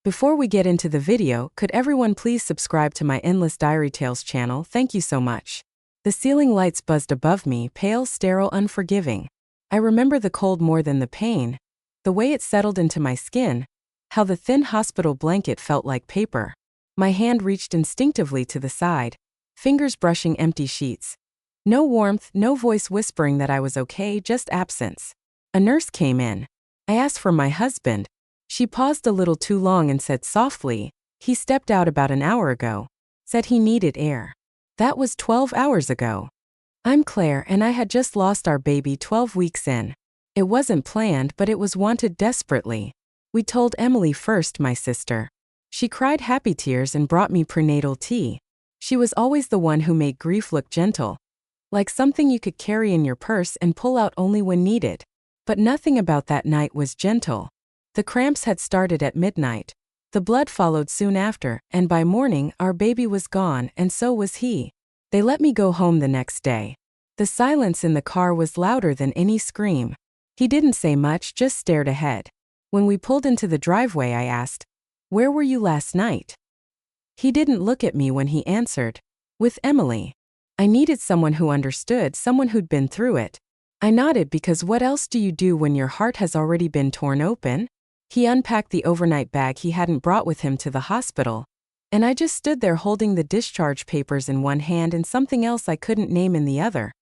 Before we get into the video, could everyone please subscribe to my Endless Diary Tales channel? Thank you so much. The ceiling lights buzzed above me, pale, sterile, unforgiving. I remember the cold more than the pain, the way it settled into my skin, how the thin hospital blanket felt like paper. My hand reached instinctively to the side, fingers brushing empty sheets. No warmth, no voice whispering that I was okay, just absence. A nurse came in. I asked for my husband. She paused a little too long and said softly, "He stepped out about an hour ago. Said he needed air." That was 12 hours ago. I'm Claire and I had just lost our baby 12 weeks in. It wasn't planned, but it was wanted desperately. We told Emily first, my sister. She cried happy tears and brought me prenatal tea. She was always the one who made grief look gentle, like something you could carry in your purse and pull out only when needed. But nothing about that night was gentle. The cramps had started at midnight. The blood followed soon after, and by morning, our baby was gone, and so was he. They let me go home the next day. The silence in the car was louder than any scream. He didn't say much, just stared ahead. When we pulled into the driveway, I asked, "Where were you last night?" He didn't look at me when he answered, "With Emily." I needed someone who understood, someone who'd been through it. I nodded because what else do you do when your heart has already been torn open? He unpacked the overnight bag he hadn't brought with him to the hospital, and I just stood there holding the discharge papers in one hand and something else I couldn't name in the other.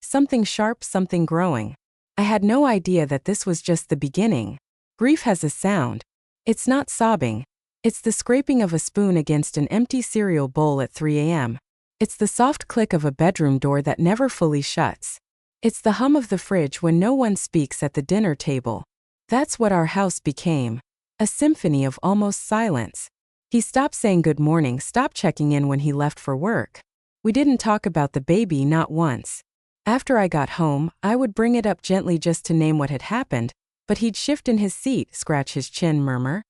Something sharp, something growing. I had no idea that this was just the beginning. Grief has a sound. It's not sobbing. It's the scraping of a spoon against an empty cereal bowl at 3 a.m. It's the soft click of a bedroom door that never fully shuts. It's the hum of the fridge when no one speaks at the dinner table. That's what our house became. A symphony of almost silence. He stopped saying good morning, stopped checking in when he left for work. We didn't talk about the baby, not once. After I got home, I would bring it up gently just to name what had happened, but he'd shift in his seat, scratch his chin, murmur,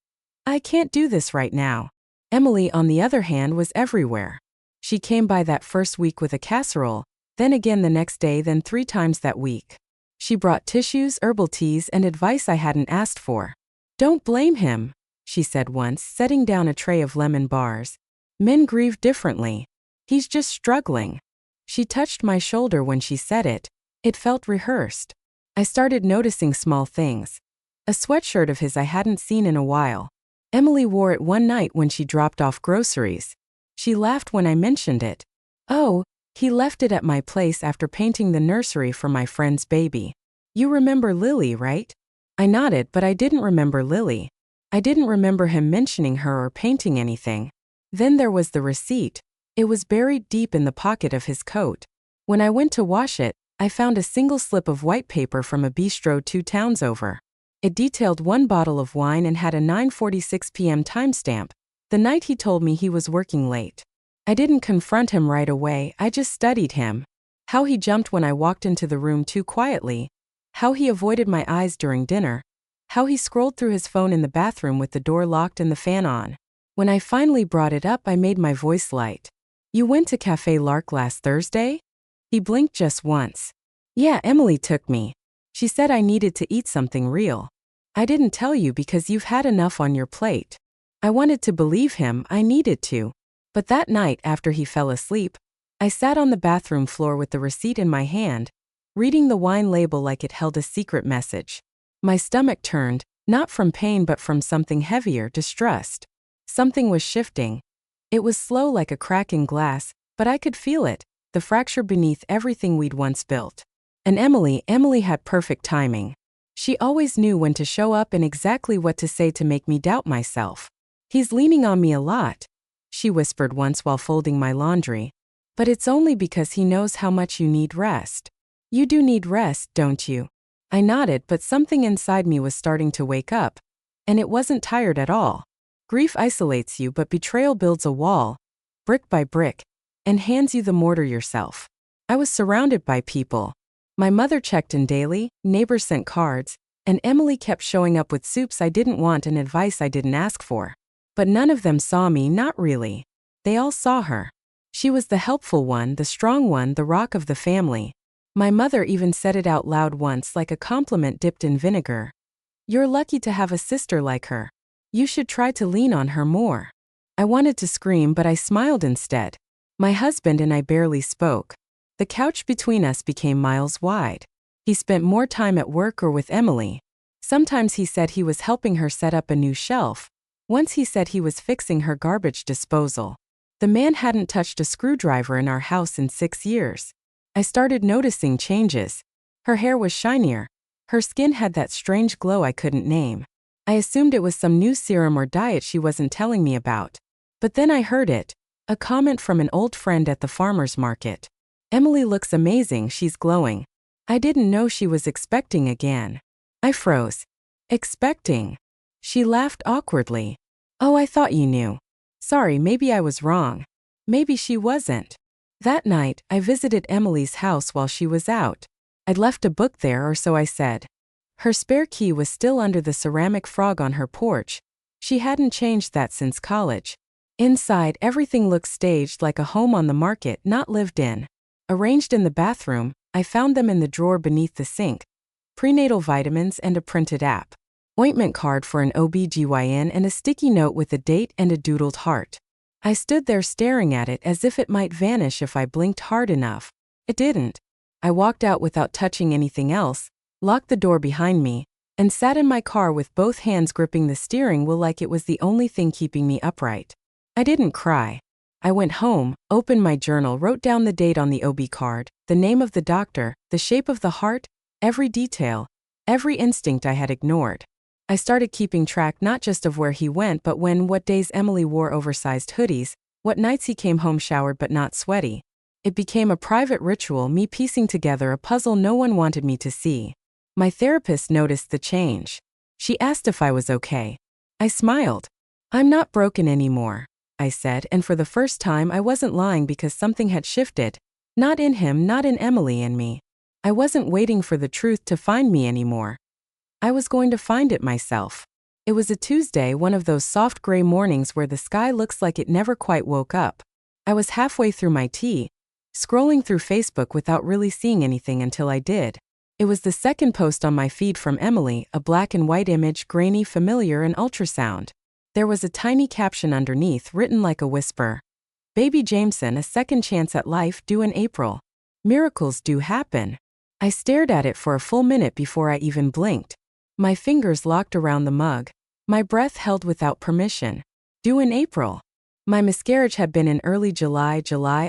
"I can't do this right now." Emily, on the other hand, was everywhere. She came by that first week with a casserole, then again the next day, then 3 times that week. She brought tissues, herbal teas, and advice I hadn't asked for. "Don't blame him," she said once, setting down a tray of lemon bars. "Men grieve differently. He's just struggling." She touched my shoulder when she said it. It felt rehearsed. I started noticing small things. A sweatshirt of his I hadn't seen in a while. Emily wore it one night when she dropped off groceries. She laughed when I mentioned it. "Oh, he left it at my place after painting the nursery for my friend's baby. You remember Lily, right?" I nodded, but I didn't remember Lily. I didn't remember him mentioning her or painting anything. Then there was the receipt. It was buried deep in the pocket of his coat. When I went to wash it, I found a single slip of white paper from a bistro 2 towns over. It detailed 1 bottle of wine and had a 9:46 p.m. timestamp, the night he told me he was working late. I didn't confront him right away, I just studied him. How he jumped when I walked into the room too quietly. How he avoided my eyes during dinner. How he scrolled through his phone in the bathroom with the door locked and the fan on. When I finally brought it up, I made my voice light. "You went to Café Lark last Thursday?" He blinked just once. "Yeah, Emily took me. She said I needed to eat something real. I didn't tell you because you've had enough on your plate." I wanted to believe him, I needed to. But that night, after he fell asleep, I sat on the bathroom floor with the receipt in my hand, reading the wine label like it held a secret message. My stomach turned, not from pain but from something heavier, distrust. Something was shifting. It was slow like a crack in glass, but I could feel it, the fracture beneath everything we'd once built. And Emily had perfect timing. She always knew when to show up and exactly what to say to make me doubt myself. "He's leaning on me a lot," she whispered once while folding my laundry. "But it's only because he knows how much you need rest. You do need rest, don't you?" I nodded, but something inside me was starting to wake up. And it wasn't tired at all. Grief isolates you, but betrayal builds a wall, brick by brick, and hands you the mortar yourself. I was surrounded by people. My mother checked in daily, neighbors sent cards, and Emily kept showing up with soups I didn't want and advice I didn't ask for. But none of them saw me, not really. They all saw her. She was the helpful one, the strong one, the rock of the family. My mother even said it out loud once like a compliment dipped in vinegar. "You're lucky to have a sister like her." You should try to lean on her more. I wanted to scream, but I smiled instead. My husband and I barely spoke. The couch between us became miles wide. He spent more time at work or with Emily. Sometimes he said he was helping her set up a new shelf. Once he said he was fixing her garbage disposal. The man hadn't touched a screwdriver in our house in 6 years. I started noticing changes. Her hair was shinier. Her skin had that strange glow I couldn't name. I assumed it was some new serum or diet she wasn't telling me about. But then I heard it. A comment from an old friend at the farmer's market. Emily looks amazing, she's glowing. I didn't know she was expecting again. I froze. Expecting? She laughed awkwardly. Oh, I thought you knew. Sorry, maybe I was wrong. Maybe she wasn't. That night, I visited Emily's house while she was out. I'd left a book there, or so I said. Her spare key was still under the ceramic frog on her porch. She hadn't changed that since college. Inside, everything looked staged like a home on the market, not lived in. Arranged in the bathroom, I found them in the drawer beneath the sink. Prenatal vitamins and a printed app. Ointment card for an OB/GYN and a sticky note with a date and a doodled heart. I stood there staring at it as if it might vanish if I blinked hard enough. It didn't. I walked out without touching anything else, locked the door behind me, and sat in my car with both hands gripping the steering wheel like it was the only thing keeping me upright. I didn't cry. I went home, opened my journal, wrote down the date on the OB card, the name of the doctor, the shape of the heart, every detail, every instinct I had ignored. I started keeping track not just of where he went but when, what days Emily wore oversized hoodies, what nights he came home showered but not sweaty. It became a private ritual, me piecing together a puzzle no one wanted me to see. My therapist noticed the change. She asked if I was okay. I smiled. I'm not broken anymore, I said, and for the first time I wasn't lying because something had shifted. Not in him, not in Emily and me. I wasn't waiting for the truth to find me anymore. I was going to find it myself. It was a Tuesday, one of those soft gray mornings where the sky looks like it never quite woke up. I was halfway through my tea, scrolling through Facebook without really seeing anything until I did. It was the second post on my feed from Emily, a black and white image, grainy, familiar, and ultrasound. There was a tiny caption underneath, written like a whisper. Baby Jameson, a second chance at life, due in April. Miracles do happen. I stared at it for a full minute before I even blinked. My fingers locked around the mug. My breath held without permission. Due in April. My miscarriage had been in early July,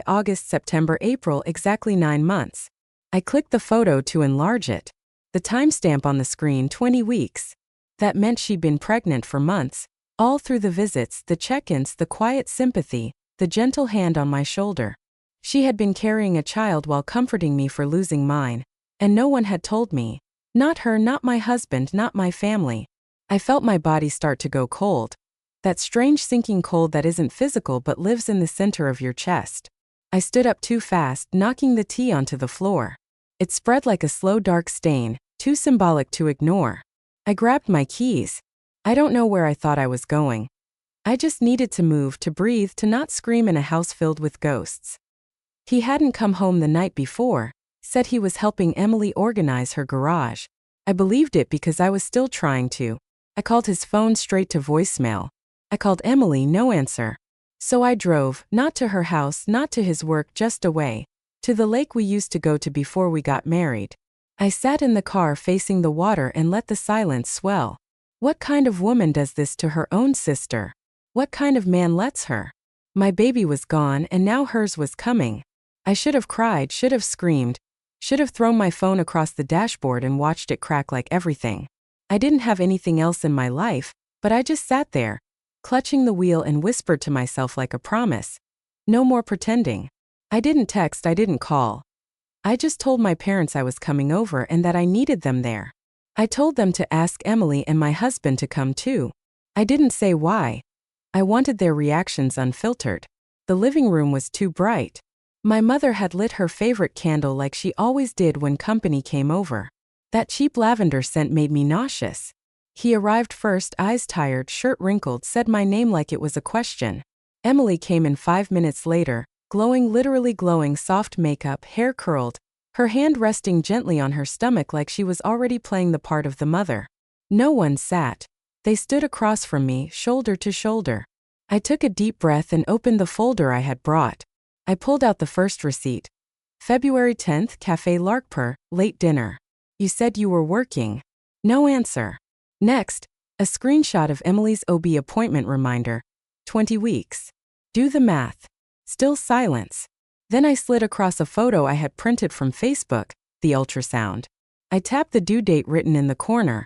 August, September, April, exactly 9 months. I clicked the photo to enlarge it. The timestamp on the screen, 20 weeks. That meant she'd been pregnant for months. All through the visits, the check-ins, the quiet sympathy, the gentle hand on my shoulder. She had been carrying a child while comforting me for losing mine. And no one had told me. Not her, not my husband, not my family. I felt my body start to go cold. That strange sinking cold that isn't physical but lives in the center of your chest. I stood up too fast, knocking the tea onto the floor. It spread like a slow dark stain, too symbolic to ignore. I grabbed my keys. I don't know where I thought I was going. I just needed to move, to breathe, to not scream in a house filled with ghosts. He hadn't come home the night before. Said he was helping Emily organize her garage. I believed it because I was still trying to. I called his phone straight to voicemail. I called Emily, no answer. So I drove, not to her house, not to his work, just away. To the lake we used to go to before we got married. I sat in the car facing the water and let the silence swell. What kind of woman does this to her own sister? What kind of man lets her? My baby was gone and now hers was coming. I should have cried, should have screamed. Should have thrown my phone across the dashboard and watched it crack like everything. I didn't have anything else in my life, but I just sat there, clutching the wheel and whispered to myself like a promise. No more pretending. I didn't text, I didn't call. I just told my parents I was coming over and that I needed them there. I told them to ask Emily and my husband to come too. I didn't say why. I wanted their reactions unfiltered. The living room was too bright. My mother had lit her favorite candle like she always did when company came over. That cheap lavender scent made me nauseous. He arrived first, eyes tired, shirt wrinkled, said my name like it was a question. Emily came in 5 minutes later, glowing, literally glowing, soft makeup, hair curled, her hand resting gently on her stomach like she was already playing the part of the mother. No one sat. They stood across from me, shoulder to shoulder. I took a deep breath and opened the folder I had brought. I pulled out the first receipt. February 10th, Café Larkpur, late dinner. You said you were working. No answer. Next, a screenshot of Emily's OB appointment reminder. 20 weeks. Do the math. Still silence. Then I slid across a photo I had printed from Facebook, the ultrasound. I tapped the due date written in the corner.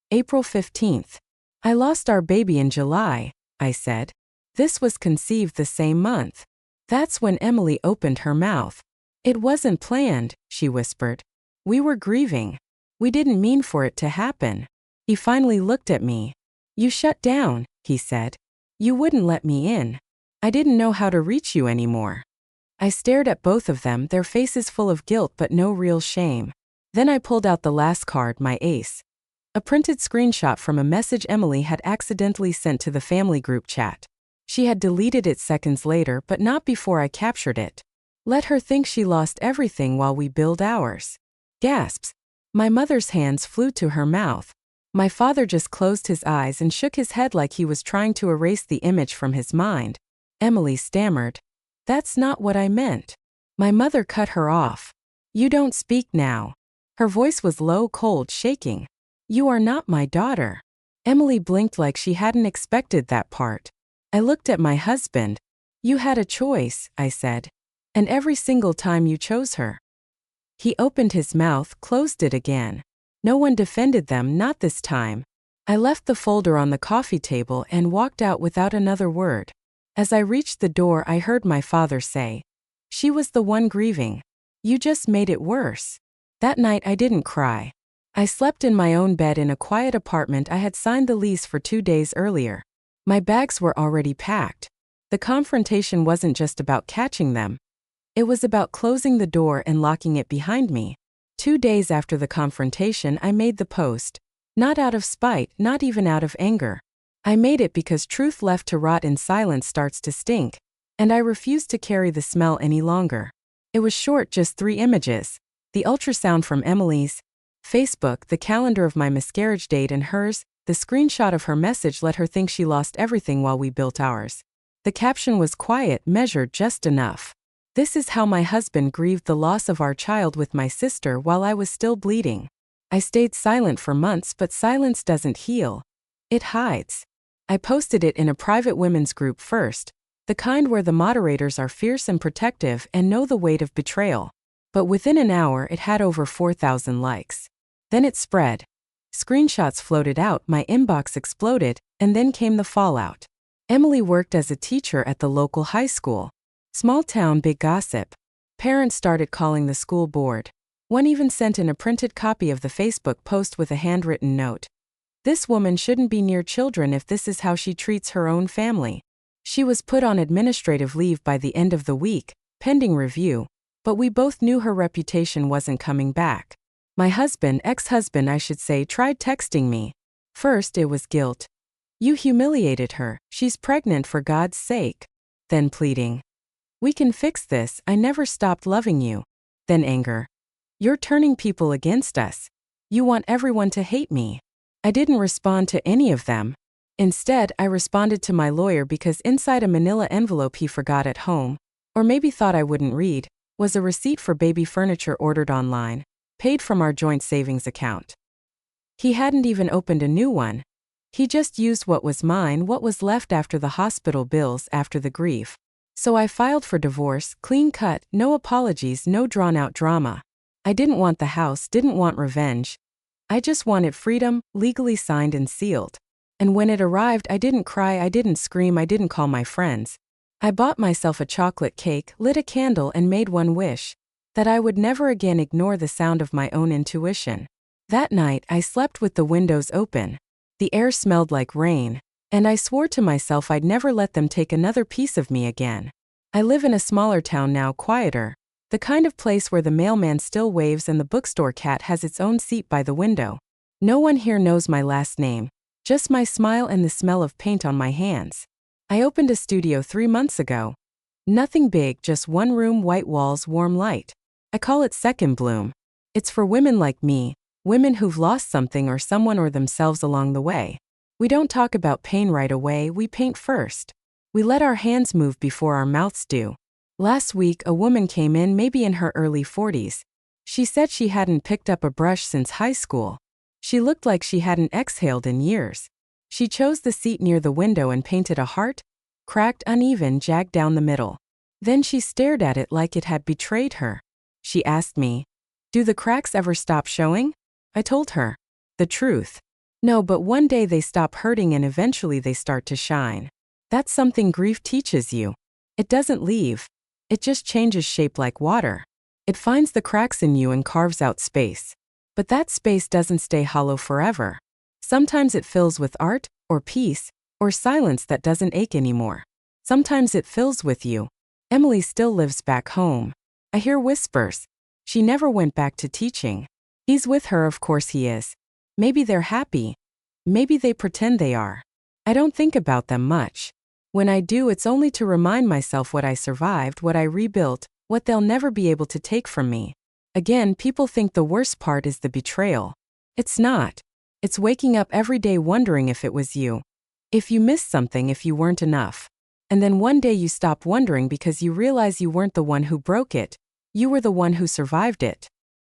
April 15th. I lost our baby in July, I said. This was conceived the same month. That's when Emily opened her mouth. It wasn't planned, she whispered. We were grieving. We didn't mean for it to happen. He finally looked at me. You shut down, he said. You wouldn't let me in. I didn't know how to reach you anymore. I stared at both of them, their faces full of guilt but no real shame. Then I pulled out the last card, my ace. A printed screenshot from a message Emily had accidentally sent to the family group chat. She had deleted it seconds later, but not before I captured it. Let her think she lost everything while we build ours. Gasps. My mother's hands flew to her mouth. My father just closed his eyes and shook his head like he was trying to erase the image from his mind. Emily stammered. That's not what I meant. My mother cut her off. You don't speak now. Her voice was low, cold, shaking. You are not my daughter. Emily blinked like she hadn't expected that part. I looked at my husband. You had a choice, I said. And every single time you chose her. He opened his mouth, closed it again. No one defended them, not this time. I left the folder on the coffee table and walked out without another word. As I reached the door, I heard my father say, she was the one grieving. You just made it worse. That night I didn't cry. I slept in my own bed in a quiet apartment I had signed the lease for 2 days earlier. My bags were already packed. The confrontation wasn't just about catching them. It was about closing the door and locking it behind me. 2 days after the confrontation, I made the post. Not out of spite, not even out of anger. I made it because truth left to rot in silence starts to stink. And I refused to carry the smell any longer. It was short, just 3 images. The ultrasound from Emily's, Facebook, the calendar of my miscarriage date and hers, the screenshot of her message let her think she lost everything while we built ours. The caption was quiet, measured, just enough. This is how my husband grieved the loss of our child with my sister while I was still bleeding. I stayed silent for months, but silence doesn't heal. It hides. I posted it in a private women's group first, the kind where the moderators are fierce and protective and know the weight of betrayal. But within an hour it had over 4,000 likes. Then it spread. Screenshots floated out, my inbox exploded, and then came the fallout. Emily worked as a teacher at the local high school. Small town, big gossip. Parents started calling the school board. One even sent in a printed copy of the Facebook post with a handwritten note. This woman shouldn't be near children if this is how she treats her own family. She was put on administrative leave by the end of the week, pending review, but we both knew her reputation wasn't coming back. My husband, ex-husband I should say, tried texting me. First it was guilt. You humiliated her, she's pregnant for God's sake. Then pleading. We can fix this, I never stopped loving you. Then anger. You're turning people against us. You want everyone to hate me. I didn't respond to any of them. Instead, I responded to my lawyer because inside a manila envelope he forgot at home, or maybe thought I wouldn't read, was a receipt for baby furniture ordered online, paid from our joint savings account. He hadn't even opened a new one. He just used what was mine, what was left after the hospital bills, after the grief. So I filed for divorce, clean cut, no apologies, no drawn-out drama. I didn't want the house, didn't want revenge. I just wanted freedom, legally signed and sealed. And when it arrived, I didn't cry, I didn't scream, I didn't call my friends. I bought myself a chocolate cake, lit a candle and made one wish. That I would never again ignore the sound of my own intuition. That night, I slept with the windows open. The air smelled like rain. And I swore to myself I'd never let them take another piece of me again. I live in a smaller town now, quieter. The kind of place where the mailman still waves and the bookstore cat has its own seat by the window. No one here knows my last name. Just my smile and the smell of paint on my hands. I opened a studio 3 months ago. Nothing big, just one room, white walls, warm light. I call it Second Bloom. It's for women like me, women who've lost something or someone or themselves along the way. We don't talk about pain right away, we paint first. We let our hands move before our mouths do. Last week, a woman came in, maybe in her early 40s. She said she hadn't picked up a brush since high school. She looked like she hadn't exhaled in years. She chose the seat near the window and painted a heart, cracked, uneven, jagged down the middle. Then she stared at it like it had betrayed her. She asked me, "Do the cracks ever stop showing?" I told her the truth. No, but one day they stop hurting and eventually they start to shine. That's something grief teaches you. It doesn't leave. It just changes shape like water. It finds the cracks in you and carves out space. But that space doesn't stay hollow forever. Sometimes it fills with art, or peace, or silence that doesn't ache anymore. Sometimes it fills with you. Emily still lives back home. I hear whispers. She never went back to teaching. He's with her, of course he is. Maybe they're happy. Maybe they pretend they are. I don't think about them much. When I do, it's only to remind myself what I survived, what I rebuilt, what they'll never be able to take from me. Again, people think the worst part is the betrayal. It's not. It's waking up every day wondering if it was you. If you missed something, if you weren't enough. And then one day you stop wondering because you realize you weren't the one who broke it. You were the one who survived it.